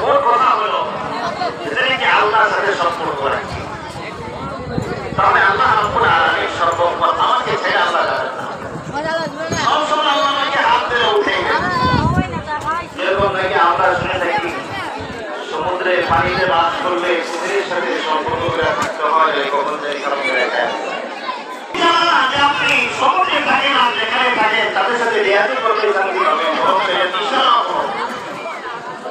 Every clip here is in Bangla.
ওর কথা হলো যেটা কি আল্লাহর সাথে সম্পর্ক রাখি, তাহলে আল্লাহ রাব্বুল আলামিন সর্বক্ষণ আমাকে ছেড়ে আল্লাহ যাবেন না। সবসময় আল্লাহ আমাকে হাত ধরে উঠে এরকম নাকি আমরা শুনে থাকি সমুদ্রে পানিতে বাস করলে কুমিরের সাথে সম্পর্ক করে থাকতে হয়, কখন যে খারাপ করে যায় আপনি সমুদ্রে থাকেন আর যেখানে থাকেন তাদের সাথে রিয়াজত করতে থাকতে হবে।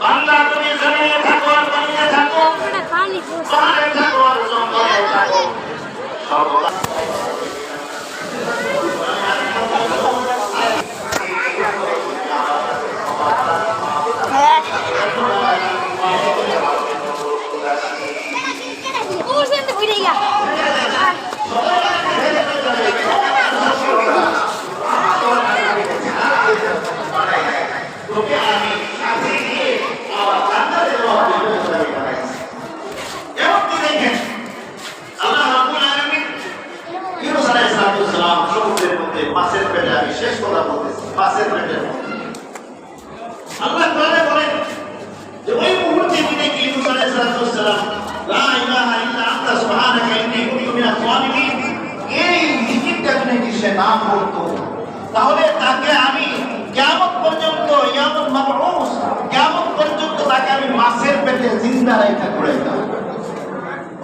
বান্দা তুমি জমিনে থাকো আর পানিতে থাকো, পাহাড়ে থাকো আর জঙ্গলে থাকো, সর্বদা মাছের পেটে, আমি শেষ কথা বলতেছি, মাছের পেটে আল্লাহ কোরআনে বলেন যে ওই মুহূর্তে তিনি ইউনূস আলাইহিস সালাম লা ইলাহা ইল্লা আনতা সুবহানাকা ইন্নী কুনতু মিনাজ জালিমিন এই জিকিরটা যদি সে না করতো তাহলে তাকে আমি কিয়ামত পর্যন্ত ইয়ামুল মাবউস কিয়ামত পর্যন্ত তাকে আমি মাছের পেটে জিন্দা রেখে ঘুরাইতাম।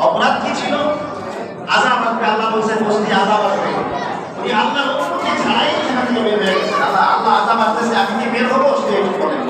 অপরাধ কি ছিল? আযাব আসবে, আল্লাহ বলেন বস্তি আযাব আসবে। উনি আল্লাহর অনুমতি ছাড়াই সেখান থেকে বের হয়ে গেছেন। আল্লাহ আযাব আসতেছে, আমি কি বের হবো? সে বলেন